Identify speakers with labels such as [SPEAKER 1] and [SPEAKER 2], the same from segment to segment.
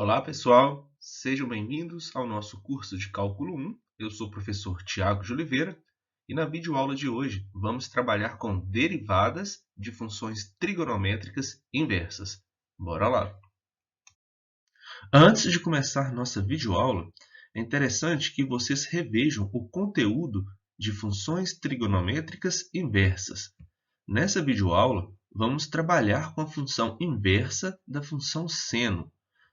[SPEAKER 1] Olá, pessoal! Sejam bem-vindos ao nosso curso de Cálculo 1. Eu sou o professor Tiago de Oliveira e na videoaula de hoje vamos trabalhar com derivadas de funções trigonométricas inversas. Bora lá! Antes de começar nossa videoaula, é interessante que vocês revejam o conteúdo de funções trigonométricas inversas. Nessa videoaula, vamos trabalhar com a função inversa da função seno.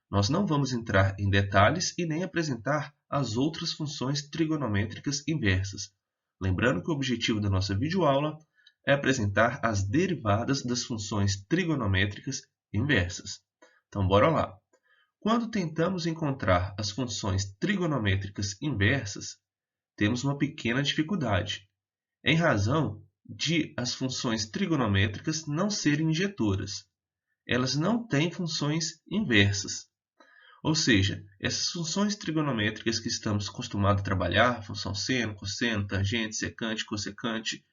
[SPEAKER 1] Nós não vamos entrar em detalhes e nem apresentar as outras funções trigonométricas inversas. Lembrando que o objetivo da nossa videoaula é apresentar as derivadas das funções trigonométricas inversas. Então, bora lá! Quando tentamos encontrar as funções trigonométricas inversas, temos uma pequena dificuldade, em razão de as funções trigonométricas não serem injetoras. Elas não têm funções inversas. Ou seja, essas funções trigonométricas que estamos acostumados a trabalhar, função seno, cosseno, tangente, secante, cossecante,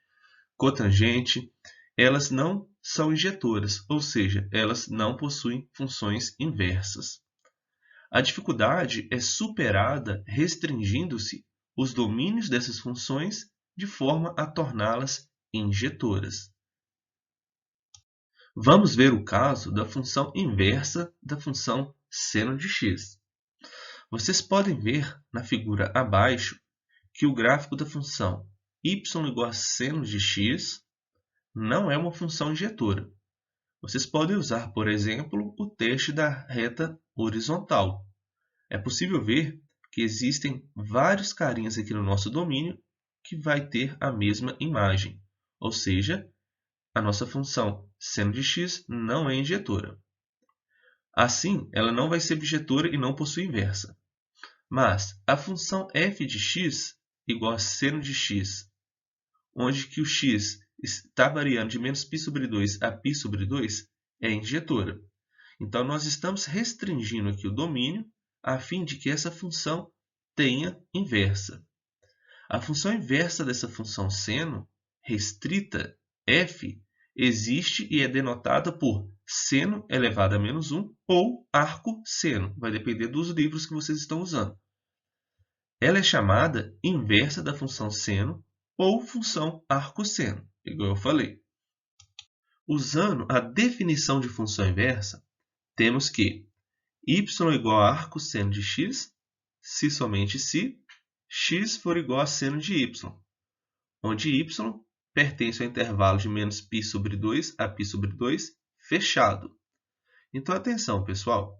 [SPEAKER 1] cotangente, elas não são injetoras, ou seja, elas não possuem funções inversas. A dificuldade é superada restringindo-se os domínios dessas funções de forma a torná-las injetoras. Vamos ver o caso da função inversa da função seno de x. Vocês podem ver na figura abaixo que o gráfico da função y igual a seno de x não é uma função injetora. Vocês podem usar, por exemplo, o teste da reta horizontal. É possível ver que existem vários carinhas aqui no nosso domínio que vai ter a mesma imagem, ou seja, a nossa função seno de x não é injetora. Assim, ela não vai ser bijetora e não possui inversa. Mas a função f de x igual a seno de x, onde que o x está variando de menos π sobre 2 a π sobre 2, é injetora. Então, nós estamos restringindo aqui o domínio a fim de que essa função tenha inversa. A função inversa dessa função seno, restrita, f, existe e é denotada por seno elevado a menos 1 ou arco seno. Vai depender dos livros que vocês estão usando. Ela é chamada inversa da função seno ou função arco seno, igual eu falei. Usando a definição de função inversa, temos que y igual a arco seno de x, se somente se x for igual a seno de y, onde y pertence ao intervalo de menos π sobre 2 a π sobre 2 fechado. Então, atenção, pessoal.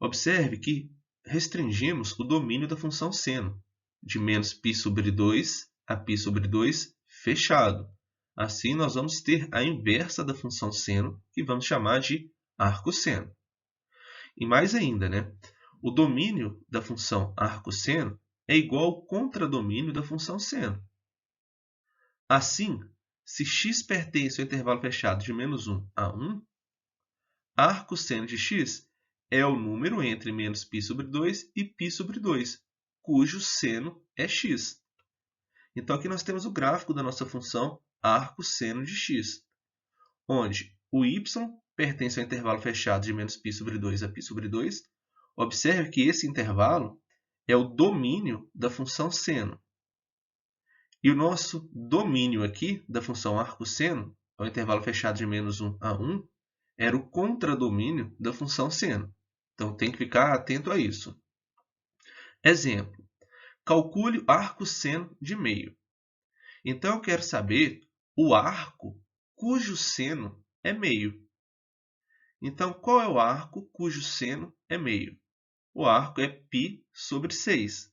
[SPEAKER 1] Observe que restringimos o domínio da função seno, de menos π sobre 2 a π sobre 2 fechado. Assim, nós vamos ter a inversa da função seno, que vamos chamar de arco seno. E mais ainda, o domínio da função arco seno é igual ao contradomínio da função seno. Assim, se x pertence ao intervalo fechado de menos 1 a 1, arco seno de x é o número entre menos π sobre 2 e π sobre 2, cujo seno é x. Então, aqui nós temos o gráfico da nossa função arco seno de x, onde o y pertence ao intervalo fechado de menos π sobre 2 a π sobre 2. Observe que esse intervalo é o domínio da função seno. E o nosso domínio aqui da função arco seno, ao intervalo fechado de menos 1 a 1, era o contradomínio da função seno. Então, tem que ficar atento a isso. Exemplo. Calcule o arco seno de meio. Então, eu quero saber o arco cujo seno é meio. Então, qual é o arco cujo seno é meio? O arco é π sobre 6,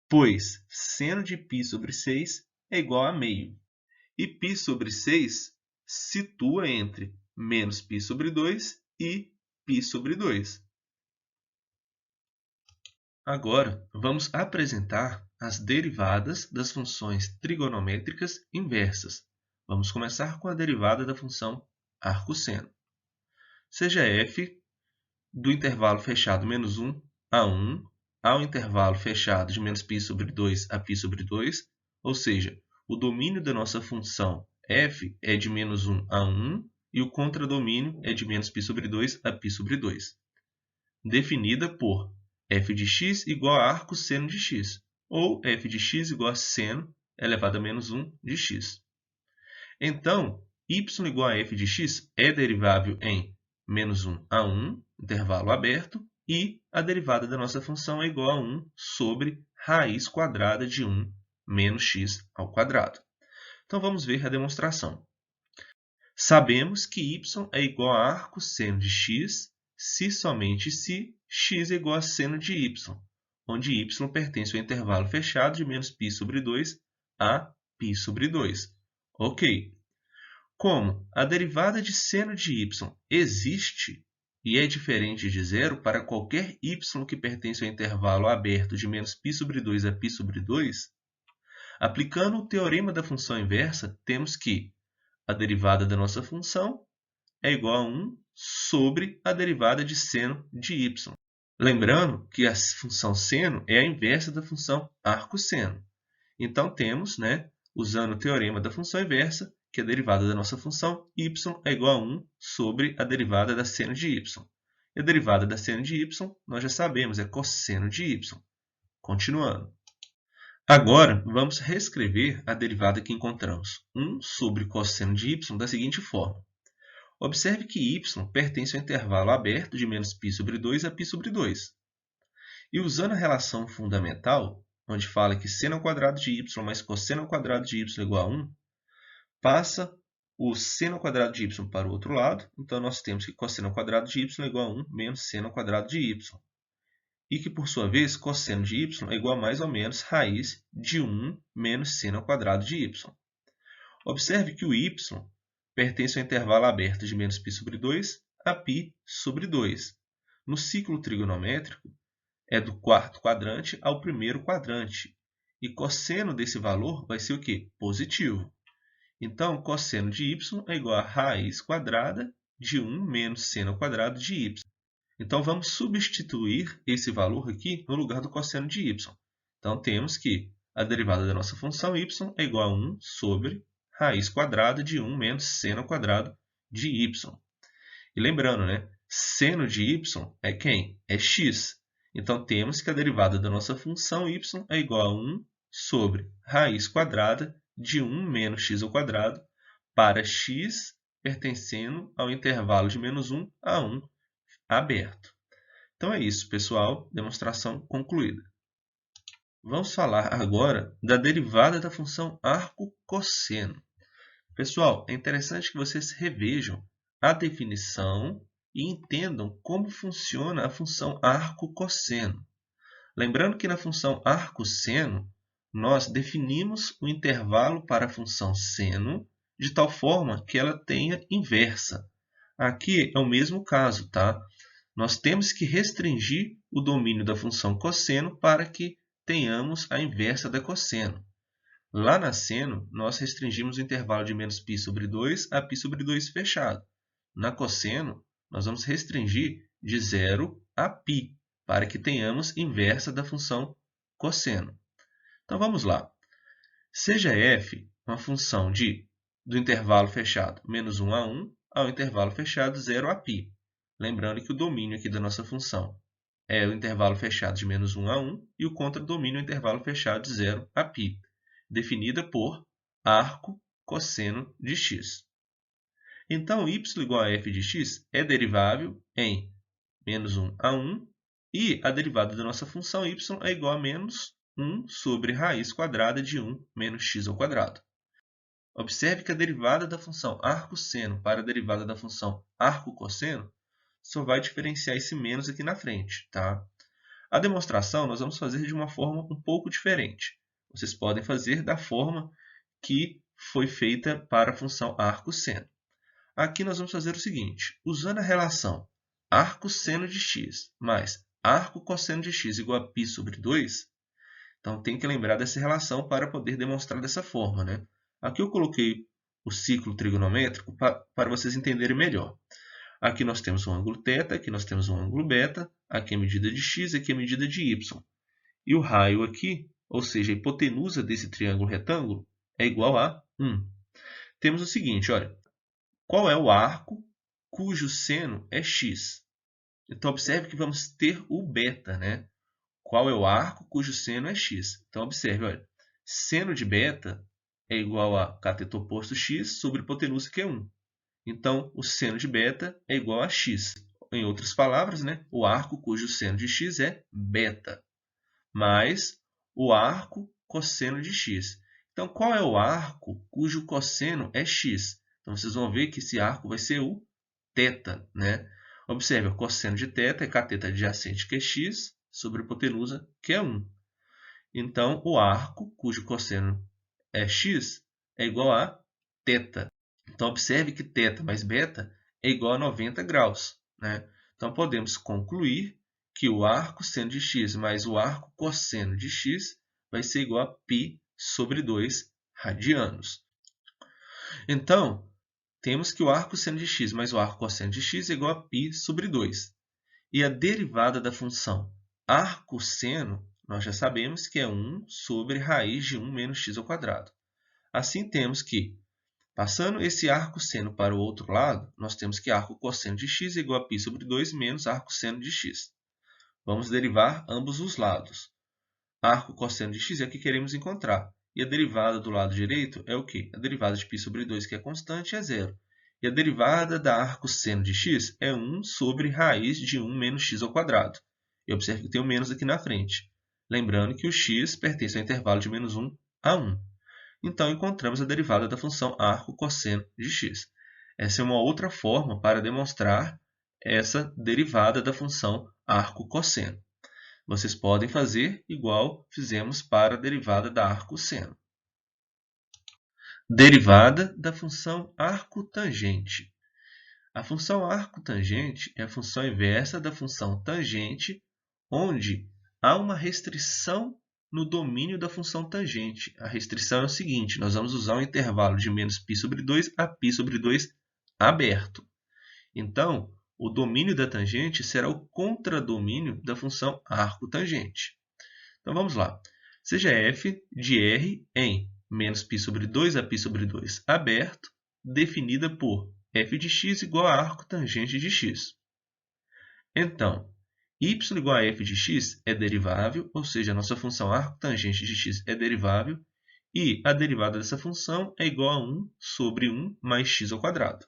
[SPEAKER 1] pois seno de π sobre 6 é igual a meio. E π sobre 6 situa entre menos π sobre 2 e π sobre 2. Agora, vamos apresentar as derivadas das funções trigonométricas inversas. Vamos começar com a derivada da função arco seno. Seja f do intervalo fechado menos 1 a 1 ao intervalo fechado de menos π sobre 2 a π sobre 2, ou seja, o domínio da nossa função f é de menos 1 a 1 e o contradomínio é de menos π sobre 2 a π sobre 2. definida por f de x igual a arco seno de x, ou f de x igual a seno elevado a menos 1 de x. Então, y igual a f de x é derivável em menos 1 a 1, intervalo aberto, e a derivada da nossa função é igual a 1 sobre raiz quadrada de 1 menos x ao quadrado. Então, vamos ver a demonstração. Sabemos que y é igual a arco seno de x, se somente se x é igual a seno de y, onde y pertence ao intervalo fechado de menos π sobre 2 a π sobre 2. Ok. Como a derivada de seno de y existe e é diferente de zero para qualquer y que pertence ao intervalo aberto de menos π sobre 2 a π sobre 2, aplicando o teorema da função inversa, temos que a derivada da nossa função é igual a 1 sobre a derivada de seno de y. Lembrando que a função seno é a inversa da função arcosseno. Então, temos, usando o teorema da função inversa, que a derivada da nossa função y é igual a 1 sobre a derivada da seno de y. E a derivada da seno de y, nós já sabemos, é cosseno de y. Continuando. Agora, vamos reescrever a derivada que encontramos, 1 sobre cosseno de y, da seguinte forma. Observe que y pertence ao intervalo aberto de menos π sobre 2 a π sobre 2. E usando a relação fundamental, onde fala que seno ao quadrado de y mais cosseno ao quadrado de y é igual a 1, passa o seno ao quadrado de y para o outro lado. Então, nós temos que cosseno ao quadrado de y é igual a 1 menos seno ao quadrado de y. E que, por sua vez, cosseno de y é igual a mais ou menos raiz de 1 menos seno ao quadrado de y. Observe que o y pertence ao intervalo aberto de menos π sobre 2 a π sobre 2. No ciclo trigonométrico, é do quarto quadrante ao primeiro quadrante. E cosseno desse valor vai ser o quê? Positivo. Então, cosseno de y é igual a raiz quadrada de 1 menos seno ao quadrado de y. Então, vamos substituir esse valor aqui no lugar do cosseno de y. Então, temos que a derivada da nossa função y é igual a 1 sobre raiz quadrada de 1 menos seno ao quadrado de y. E lembrando, seno de y é quem? É x. Então, temos que a derivada da nossa função y é igual a 1 sobre raiz quadrada de 1 menos x ao quadrado para x pertencendo ao intervalo de menos 1 a 1 aberto. Então, é isso, pessoal. Demonstração concluída. Vamos falar agora da derivada da função arco-cosseno. Pessoal, é interessante que vocês revejam a definição e entendam como funciona a função arco-cosseno. Lembrando que na função arcosseno, nós definimos o intervalo para a função seno de tal forma que ela tenha inversa. Aqui é o mesmo caso, tá? Nós temos que restringir o domínio da função cosseno para que tenhamos a inversa da cosseno. Lá na seno, nós restringimos o intervalo de menos π sobre 2 a π sobre 2 fechado. Na cosseno, nós vamos restringir de 0 a π, para que tenhamos inversa da função cosseno. Então, vamos lá. Seja f uma função do intervalo fechado menos 1 a 1 ao intervalo fechado 0 a π. Lembrando que o domínio aqui da nossa função é o intervalo fechado de menos 1 a 1 e o contradomínio é o intervalo fechado de 0 a π, definida por arco cosseno de x. Então, y igual a f de x é derivável em menos 1 a 1 e a derivada da nossa função y é igual a menos 1 sobre raiz quadrada de 1 menos x ao quadrado. Observe que a derivada da função arcosseno para a derivada da função arco-cosseno só vai diferenciar esse menos aqui na frente, tá? A demonstração nós vamos fazer de uma forma um pouco diferente. Vocês podem fazer da forma que foi feita para a função arcosseno. Aqui nós vamos fazer o seguinte, usando a relação arcosseno de x mais arco-cosseno de x igual a π sobre 2, então tem que lembrar dessa relação para poder demonstrar dessa forma, Aqui eu coloquei o ciclo trigonométrico para vocês entenderem melhor. Aqui nós temos um ângulo θ, aqui nós temos um ângulo β, aqui a medida de x, aqui a medida de y. E o raio aqui, ou seja, a hipotenusa desse triângulo retângulo, é igual a 1. Temos o seguinte, olha, qual é o arco cujo seno é x? Então, observe que vamos ter o beta, né? Qual é o arco cujo seno é x? Então, observe, olha, seno de beta é igual a cateto oposto x sobre hipotenusa, que é 1. Então, o seno de beta é igual a x. Em outras palavras, né, o arco cujo seno de x é beta, mais o arco cosseno de x. Então, qual é o arco cujo cosseno é x? Então, vocês vão ver que esse arco vai ser o θ, né? Observe, o cosseno de θ é cateto adjacente, que é x, sobre hipotenusa, que é 1. Então, o arco cujo cosseno é x é igual a θ. Então, observe que θ mais beta é igual a 90 graus, né? Então, podemos concluir que o arco seno de x mais o arco cosseno de x vai ser igual a π sobre 2 radianos. Então, temos que o arco seno de x mais o arco cosseno de x é igual a π sobre 2. E a derivada da função arco seno, nós já sabemos que é 1 sobre raiz de 1 menos x ao quadrado. Assim, temos que, passando esse arco seno para o outro lado, nós temos que arco cosseno de x é igual a π sobre 2 menos arco seno de x. Vamos derivar ambos os lados. Arco cosseno de x é o que queremos encontrar. E a derivada do lado direito é o quê? A derivada de π sobre 2, que é constante, é zero. E a derivada da arco seno de x é 1 sobre raiz de 1 menos x ao quadrado. E observe que tem o menos aqui na frente. Lembrando que o x pertence ao intervalo de menos 1 a 1. Então, encontramos a derivada da função arco cosseno de x. Essa é uma outra forma para demonstrar essa derivada da função arco cosseno. Vocês podem fazer igual fizemos para a derivada da arco seno. Derivada da função arco tangente. A função arco tangente é a função inversa da função tangente, onde há uma restrição no domínio da função tangente. A restrição é o seguinte: nós vamos usar um intervalo de menos π sobre 2 a π sobre 2 aberto. Então, o domínio da tangente será o contradomínio da função arco tangente. Então, vamos lá. Seja f de r em menos π sobre 2 a π sobre 2 aberto, definida por f de x igual a arco tangente de x. Então, y igual a f de x é derivável, ou seja, a nossa função arco tangente de x é derivável, e a derivada dessa função é igual a 1 sobre 1 mais x ao quadrado.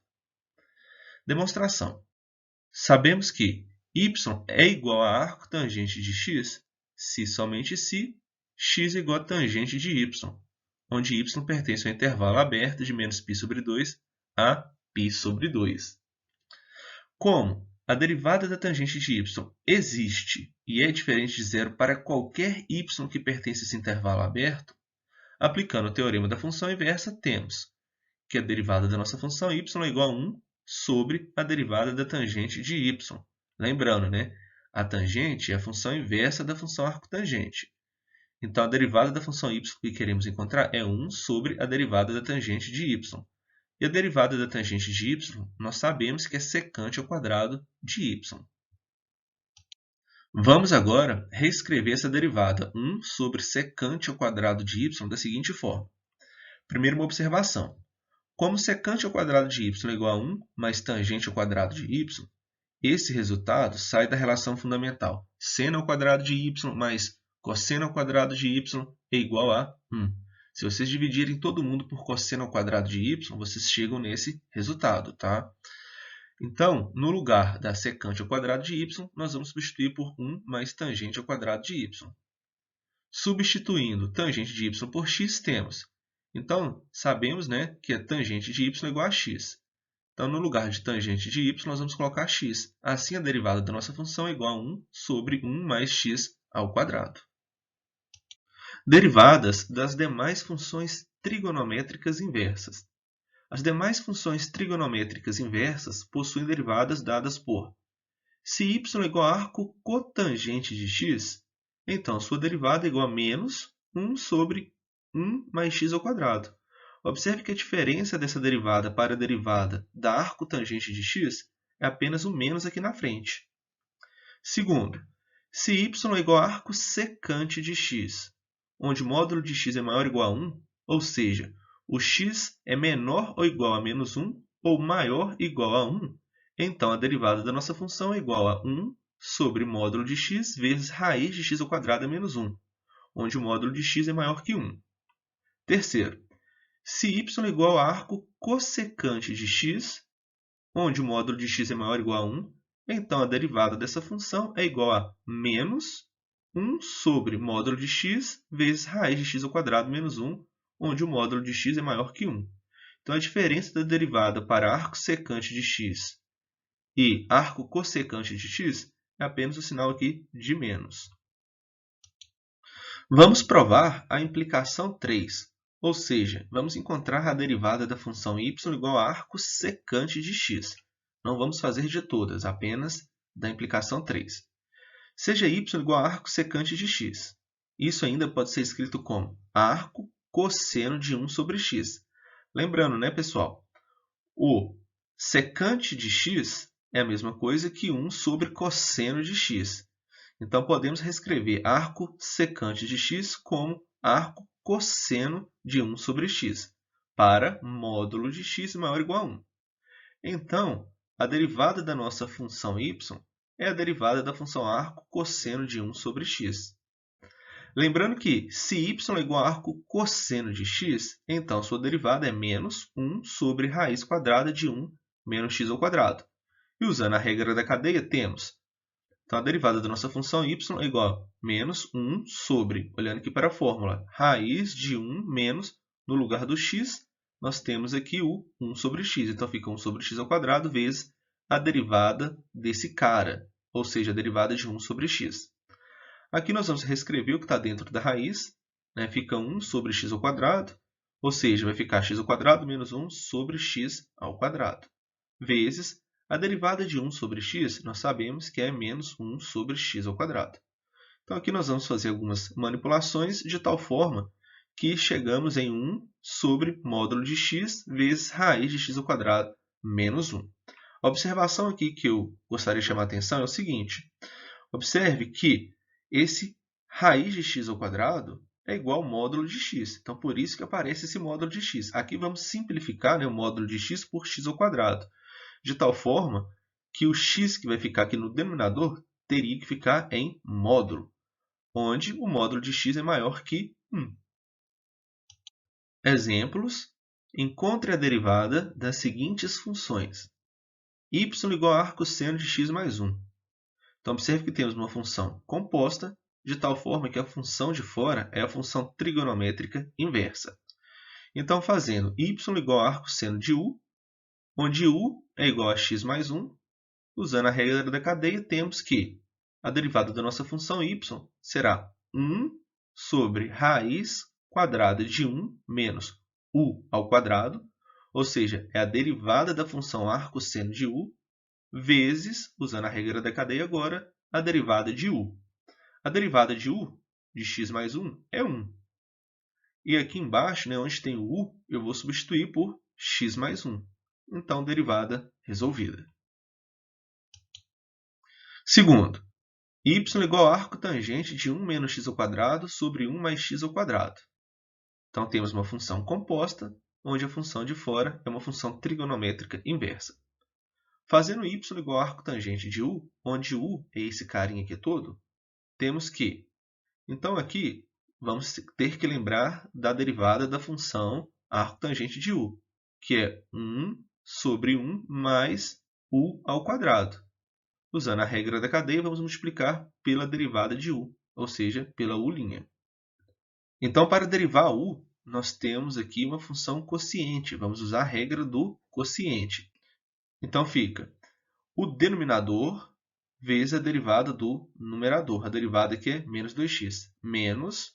[SPEAKER 1] Demonstração. Sabemos que y é igual a arco tangente de x se somente se x é igual a tangente de y, onde y pertence ao intervalo aberto de menos π sobre 2 a π sobre 2. Como a derivada da tangente de y existe e é diferente de zero para qualquer y que pertence a esse intervalo aberto, aplicando o teorema da função inversa, temos que a derivada da nossa função y é igual a 1 sobre a derivada da tangente de y. Lembrando, né? A tangente é a função inversa da função arcotangente. Então, a derivada da função y que queremos encontrar é 1 sobre a derivada da tangente de y. E a derivada da tangente de y, nós sabemos que é secante ao quadrado de y. Vamos agora reescrever essa derivada 1 sobre secante ao quadrado de y da seguinte forma. Primeiro, uma observação. Como secante ao quadrado de y é igual a 1 mais tangente ao quadrado de y, esse resultado sai da relação fundamental seno ao quadrado de y mais cosseno ao quadrado de y é igual a 1. Se vocês dividirem todo mundo por cosseno ao quadrado de y, vocês chegam nesse resultado, tá? Então, no lugar da secante ao quadrado de y, nós vamos substituir por 1 mais tangente ao quadrado de y. Substituindo tangente de y por x, temos. Então, sabemos, né, que a tangente de y é igual a x. Então, no lugar de tangente de y, nós vamos colocar x. Assim, a derivada da nossa função é igual a 1 sobre 1 mais x ao quadrado. Derivadas das demais funções trigonométricas inversas. As demais funções trigonométricas inversas possuem derivadas dadas por se y é igual a arco cotangente de x, então sua derivada é igual a menos 1 sobre 1 mais x ao quadrado. Observe que a diferença dessa derivada para a derivada da arco tangente de x é apenas o menos aqui na frente. Segundo, se y é igual a arco secante de x, onde o módulo de x é maior ou igual a 1, ou seja, o x é menor ou igual a menos 1 ou maior ou igual a 1, Então, a derivada da nossa função é igual a 1 sobre módulo de x vezes raiz de x ao quadrado é menos 1, onde o módulo de x é maior que 1. Terceiro, se y é igual a arco cossecante de x, onde o módulo de x é maior ou igual a 1, então a derivada dessa função é igual a menos 1 sobre módulo de x vezes raiz de x ao quadrado menos 1, onde o módulo de x é maior que 1. Então, a diferença da derivada para arco secante de x e arco cossecante de x é apenas o sinal aqui de menos. Vamos provar a implicação 3, ou seja, vamos encontrar a derivada da função y igual a arco secante de x. Não vamos fazer de todas, apenas da implicação 3. Seja y igual a arco secante de x. Isso ainda pode ser escrito como arco cosseno de 1 sobre x. Lembrando, né, pessoal? O secante de x é a mesma coisa que 1 sobre cosseno de x. Então, podemos reescrever arco secante de x como arco cosseno de 1 sobre x, para módulo de x maior ou igual a 1. Então, a derivada da nossa função y é a derivada da função arco cosseno de 1 sobre x. Lembrando que, se y é igual a arco cosseno de x, então sua derivada é menos 1 sobre raiz quadrada de 1 menos x ao quadrado. E usando a regra da cadeia, temos então, a derivada da nossa função y é igual a menos 1 sobre, olhando aqui para a fórmula, raiz de 1 menos, no lugar do x, nós temos aqui o 1 sobre x. Então, fica 1 sobre x ao quadrado vezes a derivada desse cara, ou seja, a derivada de 1 sobre x. Aqui nós vamos reescrever o que está dentro da raiz, né? Fica 1 sobre x ao quadrado, ou seja, vai ficar x ao quadrado menos 1 sobre x ao quadrado, vezes a derivada de 1 sobre x, nós sabemos que é menos 1 sobre x ao quadrado. Então, aqui nós vamos fazer algumas manipulações de tal forma que chegamos em 1 sobre módulo de x vezes raiz de x ao quadrado menos 1. A observação aqui que eu gostaria de chamar a atenção é o seguinte. Observe que esse raiz de x ao quadrado é igual ao módulo de x. Então, por isso que aparece esse módulo de x. Aqui vamos simplificar, né, o módulo de x por x ao quadrado, de tal forma que o x que vai ficar aqui no denominador teria que ficar em módulo, onde o módulo de x é maior que 1. Exemplos. Encontre a derivada das seguintes funções. Y igual a arco seno de x mais 1. Então, observe que temos uma função composta, de tal forma que a função de fora é a função trigonométrica inversa. Então, fazendo y igual a arco seno de u, onde u é igual a x mais 1, usando a regra da cadeia, temos que a derivada da nossa função y será 1 sobre raiz quadrada de 1 menos u ao quadrado, ou seja, é a derivada da função arco seno de u, vezes, usando a regra da cadeia agora, a derivada de u. A derivada de u, de x mais 1, é 1. E aqui embaixo, né, onde tem o u, eu vou substituir por x mais 1. Então, derivada resolvida. Segundo, y igual a arco tangente de 1 menos x ao quadrado sobre 1 mais x ao quadrado. Então, temos uma função composta, onde a função de fora é uma função trigonométrica inversa. Fazendo y igual a arco tangente de u, onde u é esse carinha aqui todo, temos que, então aqui, vamos ter que lembrar da derivada da função arco tangente de u, que é 1 sobre 1 mais u ao quadrado. Usando a regra da cadeia, vamos multiplicar pela derivada de u, ou seja, pela u'. Então, para derivar u, nós temos aqui uma função quociente. Vamos usar a regra do quociente. Então, fica o denominador vezes a derivada do numerador. A derivada aqui é menos 2x, menos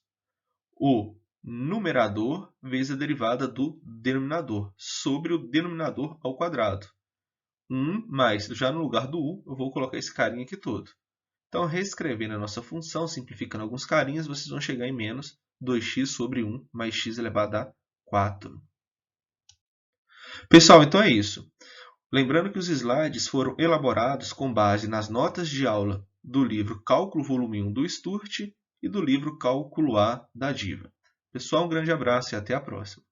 [SPEAKER 1] o numerador vezes a derivada do denominador, sobre o denominador ao quadrado. 1 mais, já no lugar do u, eu vou colocar esse carinha aqui todo. Então, reescrevendo a nossa função, simplificando alguns carinhas, vocês vão chegar em menos 2x sobre 1 mais x elevado a 4. Pessoal, então é isso. Lembrando que os slides foram elaborados com base nas notas de aula do livro Cálculo Volume 1 do Sturt e do livro Cálculo A da Diva. Pessoal, um grande abraço e até a próxima.